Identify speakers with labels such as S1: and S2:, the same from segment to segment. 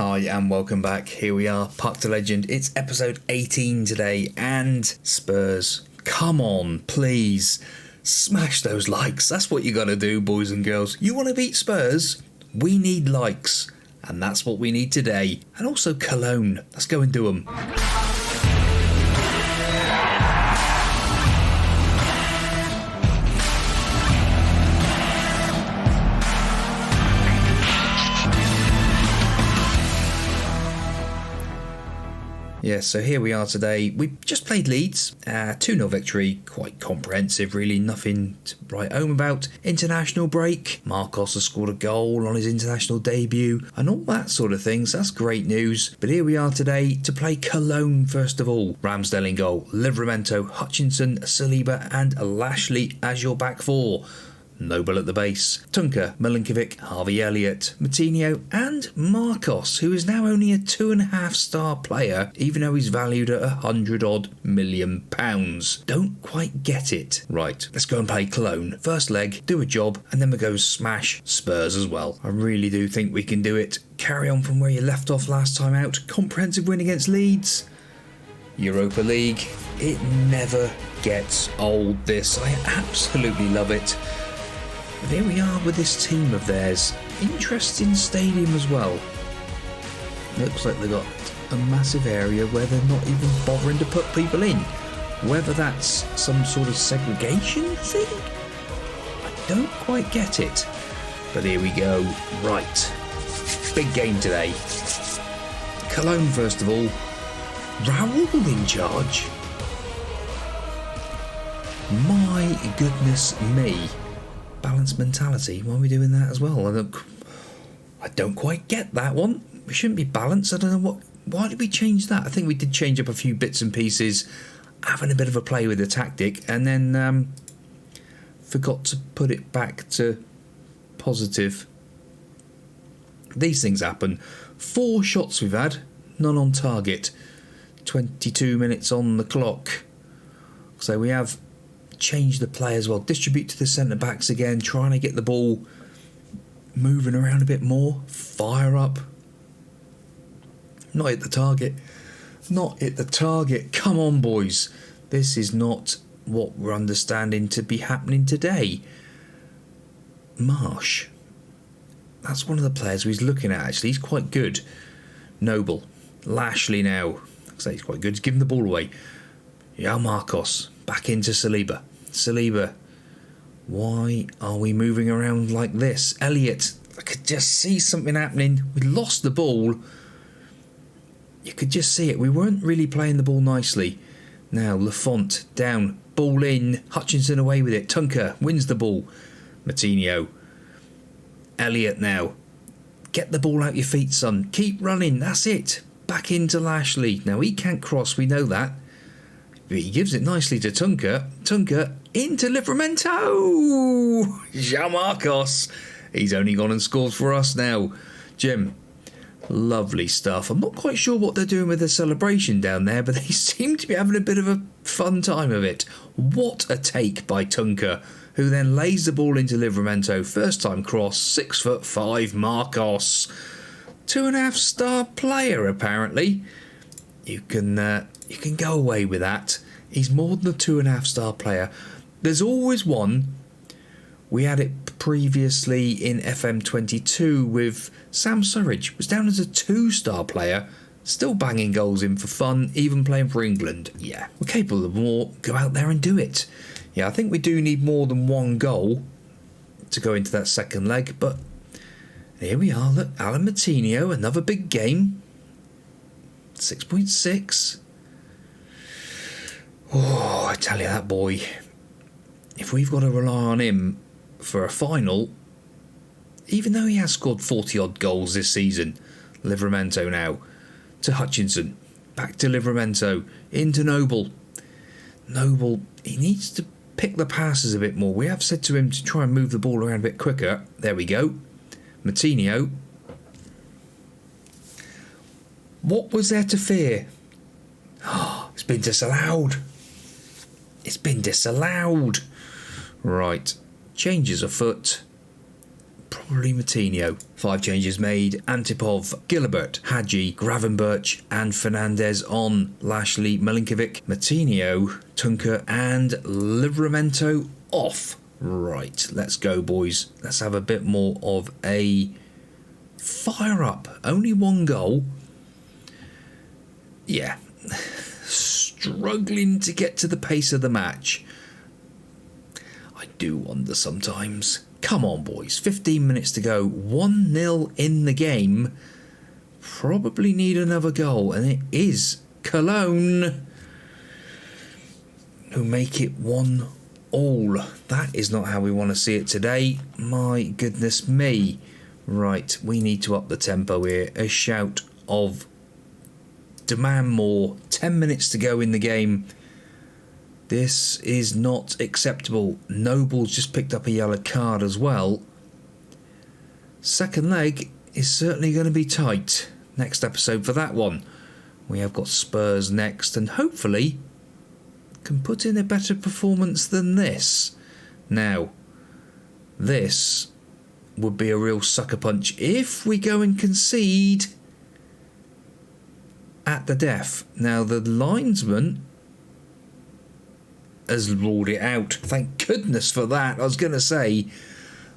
S1: Hi and welcome back. Here we are, Park to Legend. It's episode 18 today, and Spurs, come on, please, smash those likes. That's what you gotta do, boys and girls. You want to beat Spurs? We need likes, and that's what we need today. And also Cologne. Let's go and do them. Yeah, so here we are today. We just played Leeds, 2-0 victory, quite comprehensive really, nothing to write home about. International break, Marcos has scored a goal on his international debut and all that sort of things, that's great news. But here we are today to play Cologne first of all. Ramsdale in goal, Livramento, Hutchinson, Saliba and Lashley as your back four. Noble at the base, Tunker, Milinkovic, Harvey Elliott, Moutinho and Marcos, who is now only a 2.5 star player, even though he's valued at £100 million. Don't quite get it. Right, let's go and play Cologne. First leg, do a job, and then we go smash Spurs as well. I really do think we can do it. Carry on from where you left off last time out. Comprehensive win against Leeds. Europa League. It never gets old, this. I absolutely love it. There we are with this team of theirs. Interesting stadium as well. Looks like they've got a massive area where they're not even bothering to put people in. Whether that's some sort of segregation thing? I don't quite get it. But here we go. Right. Big game today. Cologne first of all. Raoul in charge. My goodness me. Balanced mentality. Why are we doing that as well? I don't quite get that one. We shouldn't be balanced. I don't know why did we change that? I think we did change up a few bits and pieces, having a bit of a play with the tactic, and then forgot to put it back to positive. These things happen. 4 shots we've had, none on target. 22 minutes on the clock. So we have change the play as well, distribute to the centre backs again, trying to get the ball moving around a bit more, fire up, not hit the target, come on boys, this is not what we're understanding to be happening today. Marsh, that's one of the players he's looking at actually, he's quite good. Noble, Lashley now, I say he's quite good, he's giving the ball away. Yeah, Marcos, back into Saliba. Saliba, why are we moving around like this? Elliott, I could just see something happening. We lost the ball. You could just see it. We weren't really playing the ball nicely. Now, Lafont down, ball in, Hutchinson away with it. Tunker wins the ball. Moutinho. Elliott now. Get the ball out your feet, son. Keep running, that's it. Back into Lashley. Now, he can't cross, we know that. He gives it nicely to Tunker. Tunker into Livramento. Jean Marcos. He's only gone and scored for us now. Jim, lovely stuff. I'm not quite sure what they're doing with the celebration down there, but they seem to be having a bit of a fun time of it. What a take by Tunker, who then lays the ball into Livramento. First time cross, 6'5" Marcos. 2.5 star player apparently. You can go away with that. He's more than a 2.5 star player. There's always one. We had it previously in FM22 with Sam Surridge. Was down as a 2-star player. Still banging goals in for fun, even playing for England. Yeah, we're capable of more. Go out there and do it. Yeah, I think we do need more than one goal to go into that second leg. But here we are. Look, Alan Moutinho, another big game. 6.6. Oh, I tell you, that boy, if we've got to rely on him for a final, even though he has scored 40 odd goals this season, Livramento now to Hutchinson, back to Livramento, into Noble. Noble, he needs to pick the passes a bit more. We have said to him to try and move the ball around a bit quicker. There we go. Moutinho. What was there to fear? Oh, it's been disallowed. It's been disallowed. Right. Changes afoot. probably Moutinho. 5 changes made. Antipov, Gilbert, Hadji, Gravenberch and Fernandez on. Lashley, Milinkovic, Moutinho, Tunker and Livramento off. Right, let's go, boys. Let's have a bit more of a fire up. Only 1 goal. Yeah. Struggling to get to the pace of the match. I do wonder sometimes. Come on, boys. 15 minutes to go. 1-0 in the game. Probably need another goal. And it is Cologne who make it 1-1. That is not how we want to see it today. My goodness me. Right, we need to up the tempo here. A shout of demand more. 10 minutes to go in the game. This is not acceptable. Noble's just picked up a yellow card as well. Second leg is certainly going to be tight. Next episode for that one. We have got Spurs next and hopefully can put in a better performance than this. Now, this would be a real sucker punch if we go and concede at the death. Now, the linesman has ruled it out. Thank goodness for that. I was going to say,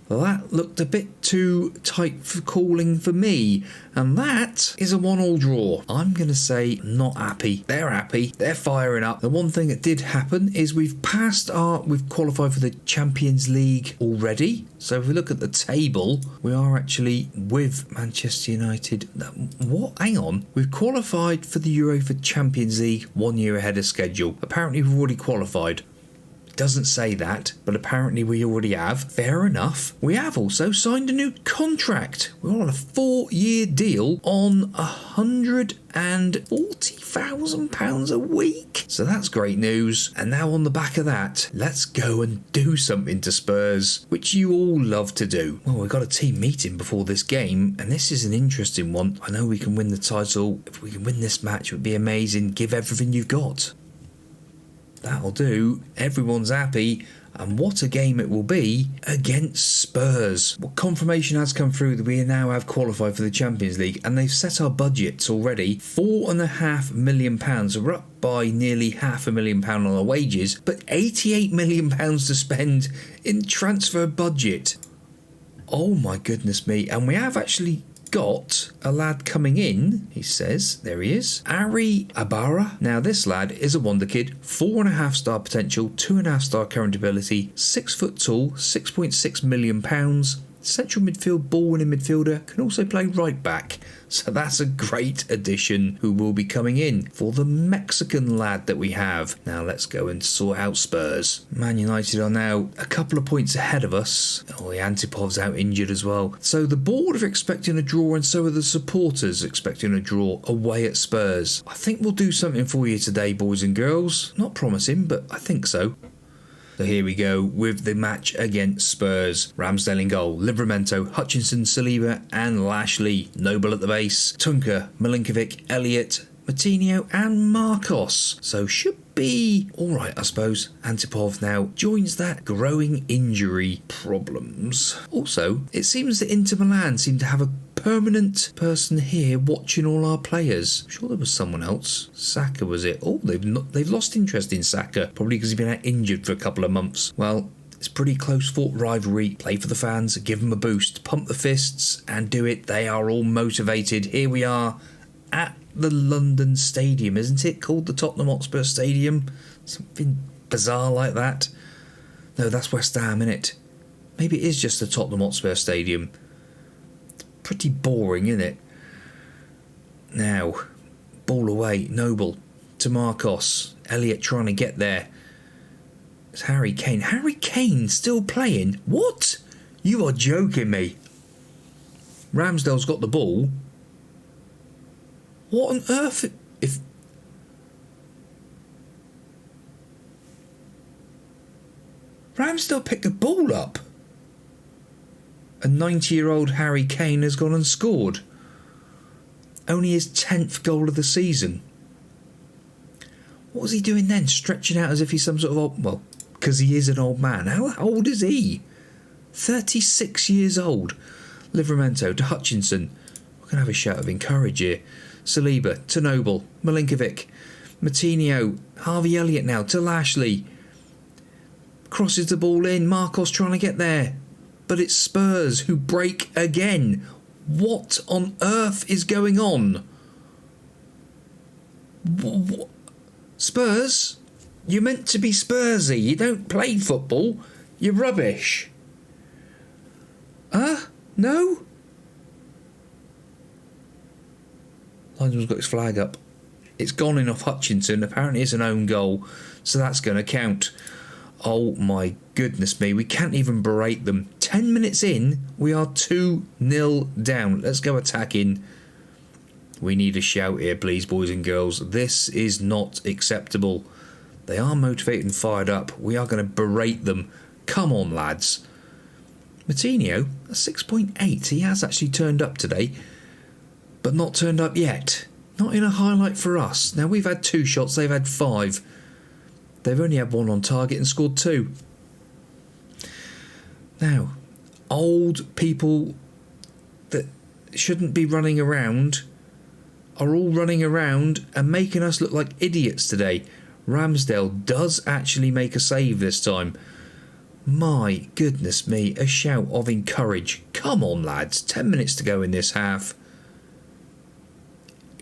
S1: that looked a bit too tight for calling for me. And that is a 1-1 draw. I'm going to say not happy. They're happy. They're firing up. The one thing that did happen is we've qualified for the Champions League already. So if we look at the table, we are actually with Manchester United. What? Hang on. We've qualified for the UEFA Champions League 1 year ahead of schedule. Apparently we've already qualified. Doesn't say that, but apparently we already have. Fair enough. We have also signed a new contract. We're on a 4-year deal on £140,000 a week. So that's great news. And now on the back of that, let's go and do something to Spurs, which you all love to do. Well, we've got a team meeting before this game, and this is an interesting one. I know we can win the title. If we can win this match, it would be amazing. Give everything you've got. That'll do. Everyone's happy. And what a game it will be against Spurs. Well, confirmation has come through that we now have qualified for the Champions League, and they've set our budgets already. £4.5 million. So we're up by nearly £500,000 on our wages, but £88 million to spend in transfer budget. Oh my goodness me. And we have actually got a lad coming in, he says. There he is. Ari Abara. Now this lad is a wonder kid. 4.5 star potential, 2.5 star current ability, 6 foot tall, £6.6 million. Central midfield, ball winning midfielder, can also play right back. So that's a great addition who will be coming in for the Mexican lad that we have. Now let's go and sort out Spurs. Man United are now a couple of points ahead of us. Oh, the Antipov's out injured as well. So the board are expecting a draw, and so are the supporters expecting a draw away at Spurs. I think we'll do something for you today, boys and girls. Not promising, but I think so. So here we go with the match against Spurs. Ramsdale in goal, Livramento, Hutchinson, Saliba and Lashley. Noble at the base, Tunker, Milinkovic, Elliott, Moutinho and Marcos. So should be alright, I suppose. Antipov now joins that growing injury problems. Also, it seems that Inter Milan seem to have a permanent person here watching all our players. I'm sure there was someone else. Saka was it? Oh, they've lost interest in Saka, probably because he's been out injured for a couple of months. Well, it's pretty close fought rivalry. Play for the fans, give them a boost, pump the fists and do it. They are all motivated. Here we are at the London Stadium, isn't it? Called the Tottenham Hotspur Stadium? Something bizarre like that. No, that's West Ham, innit? Maybe it is just the Tottenham Hotspur Stadium. Pretty boring, isn't it? Now, ball away, Noble to Marcos. Elliott trying to get there. It's Harry Kane. Harry Kane still playing? What? You are joking me. Ramsdale's got the ball. What on earth? If Ramsdale picked the ball up, a 90-year-old Harry Kane has gone and scored. Only his 10th goal of the season. What was he doing then? Stretching out as if he's some sort of old... Well, because he is an old man. How old is he? 36 years old. Livramento to Hutchinson. We're going to have a shout of encourage here. Saliba to Noble. Milinkovic. Martinho. Harvey Elliott now to Lashley. Crosses the ball in. Marcos trying to get there. But it's Spurs who break again. What on earth is going on? Spurs? You're meant to be Spursy. You don't play football. You're rubbish. No? Linesman's got his flag up. It's gone in off Hutchinson. Apparently it's an own goal, so that's going to count. Oh my goodness me. We can't even berate them. 10 minutes in, we are 2-0 down. Let's go attacking. We need a shout here, please, boys and girls. This is not acceptable. They are motivated and fired up. We are going to berate them. Come on, lads. Martinho, a 6.8. He has actually turned up today, but not turned up yet. Not in a highlight for us. Now, we've had 2 shots. They've had 5. They've only had 1 on target and scored 2. Now, old people that shouldn't be running around are all running around and making us look like idiots today. Ramsdale does actually make a save this time. My goodness me, a shout of encourage. Come on, lads, 10 minutes to go in this half.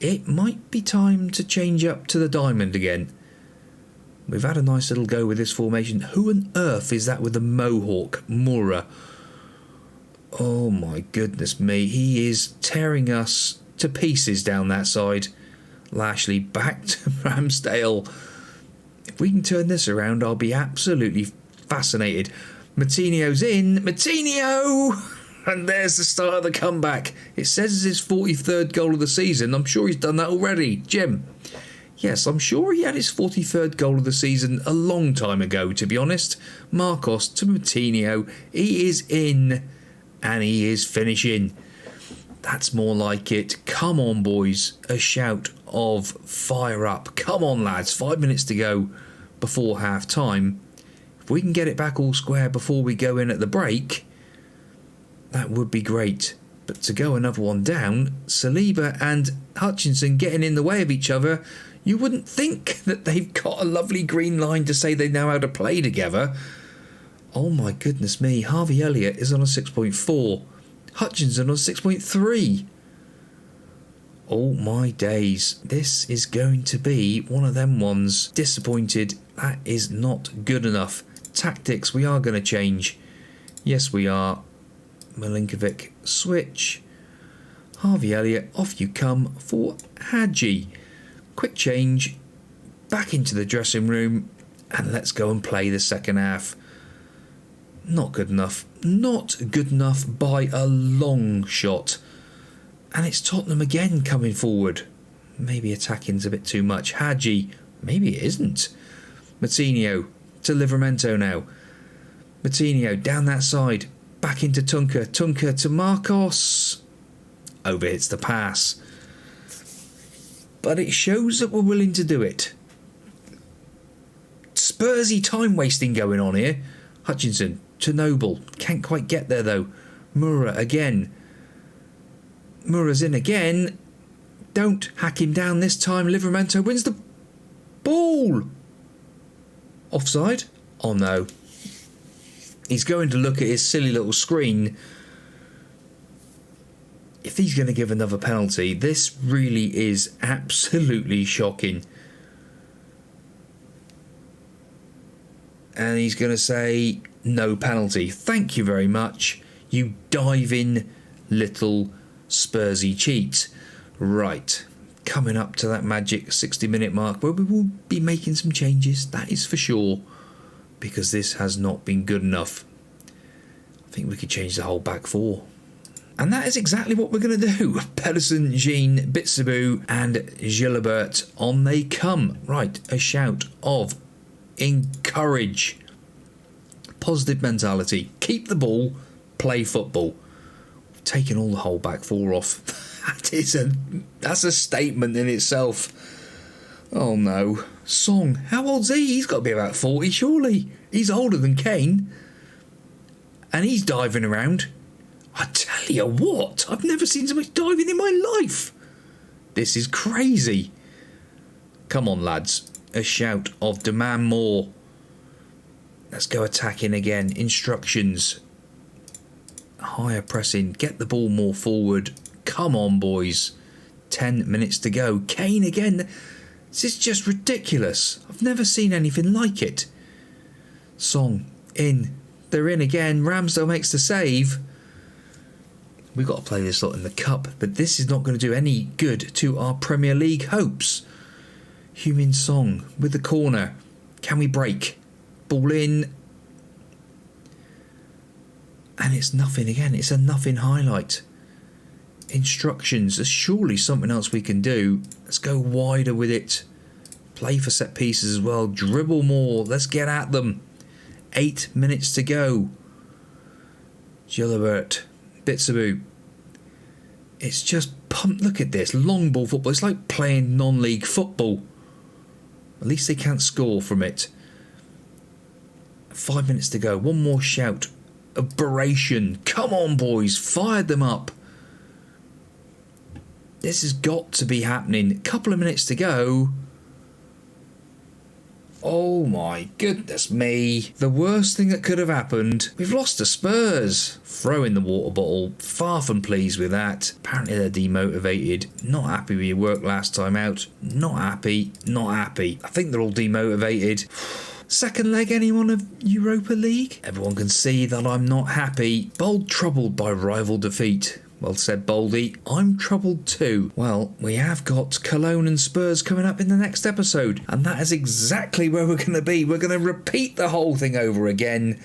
S1: It might be time to change up to the diamond again. We've had a nice little go with this formation. Who on earth is that with the mohawk? Moura. Oh my goodness me, he is tearing us to pieces down that side. Lashley back to Ramsdale. If we can turn this around, I'll be absolutely fascinated. Martinho's in. Martinho! And there's the start of the comeback. It says it's his 43rd goal of the season. I'm sure he's done that already. Jim? Yes, I'm sure he had his 43rd goal of the season a long time ago, to be honest. Marcos to Martinho. He is in. And he is finishing. That's more like it. Come on, boys. A shout of fire up. Come on, lads. 5 minutes to go before half time. If we can get it back all square before we go in at the break, that would be great. But to go another one down, Saliba and Hutchinson getting in the way of each other, you wouldn't think that they've got a lovely green line to say they know how to play together. Oh my goodness me, Harvey Elliott is on a 6.4. Hutchinson on 6.3. Oh my days. This is going to be one of them ones. Disappointed. That is not good enough. Tactics, we are going to change. Yes, we are. Milinkovic, switch. Harvey Elliott, off you come for Hadji. Quick change. Back into the dressing room. And let's go and play the second half. Not good enough. Not good enough by a long shot. And it's Tottenham again coming forward. Maybe attacking's a bit too much. Hadji. Maybe it isn't. Martinho to Livramento now. Martinho down that side. Back into Tunker. Tunker to Marcos. Overhits the pass. But it shows that we're willing to do it. Spursy time wasting going on here. Hutchinson to Noble. Can't quite get there though. Moura again. Moura's in again. Don't hack him down this time. Livramento wins the ball. Offside? Oh no. He's going to look at his silly little screen. If he's going to give another penalty, this really is absolutely shocking. And he's going to say no penalty. Thank you very much, you diving little Spursy cheat. Right, coming up to that magic 60-minute mark where we will be making some changes, that is for sure, because this has not been good enough. I think we could change the whole back four. And that is exactly what we're going to do. Pedersen, Jean, Bitsabou and Gilbert, on they come. Right, a shout of encourage. Positive mentality. Keep the ball, play football. We've taken all the whole back four off. That's a statement in itself. Oh no. Song, how old's he? He's got to be about 40 surely. He's older than Kane. And he's diving around. I tell you what, I've never seen so much diving in my life. This is crazy. Come on, lads. A shout of demand more. Let's go attacking again. Instructions. Higher pressing. Get the ball more forward. Come on, boys. 10 minutes to go. Kane again. This is just ridiculous. I've never seen anything like it. Song. In. They're in again. Ramsdale makes the save. We've got to play this lot in the cup, but this is not going to do any good to our Premier League hopes. Heung-min Song with the corner. Can we break? Ball in. And it's nothing again. It's a nothing highlight. Instructions. There's surely something else we can do. Let's go wider with it. Play for set pieces as well. Dribble more. Let's get at them. 8 minutes to go. Gilbert. Bitsabu. It's just pumped. Look at this. Long ball football. It's like playing non-league football. At least they can't score from it. 5 minutes to go. One more shout. Aberration. Come on, boys. Fired them up. This has got to be happening. A couple of minutes to go. Oh my goodness me. The worst thing that could have happened. We've lost to Spurs. Throw in the water bottle. Far from pleased with that. Apparently they're demotivated. Not happy with your work last time out. Not happy. Not happy. I think they're all demotivated. Second leg, anyone of Europa League? Everyone can see that I'm not happy. Bold troubled by rival defeat. Well said, Boldy. I'm troubled too. Well, we have got Cologne and Spurs coming up in the next episode, and that is exactly where we're going to be. We're going to repeat the whole thing over again.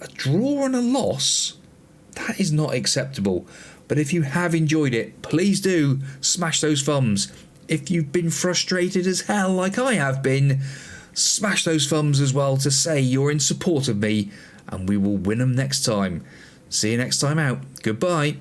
S1: A draw and a loss? That is not acceptable. But if you have enjoyed it, please do smash those thumbs. If you've been frustrated as hell like I have been, smash those thumbs as well to say you're in support of me, and we will win them next time. See you next time out. Goodbye.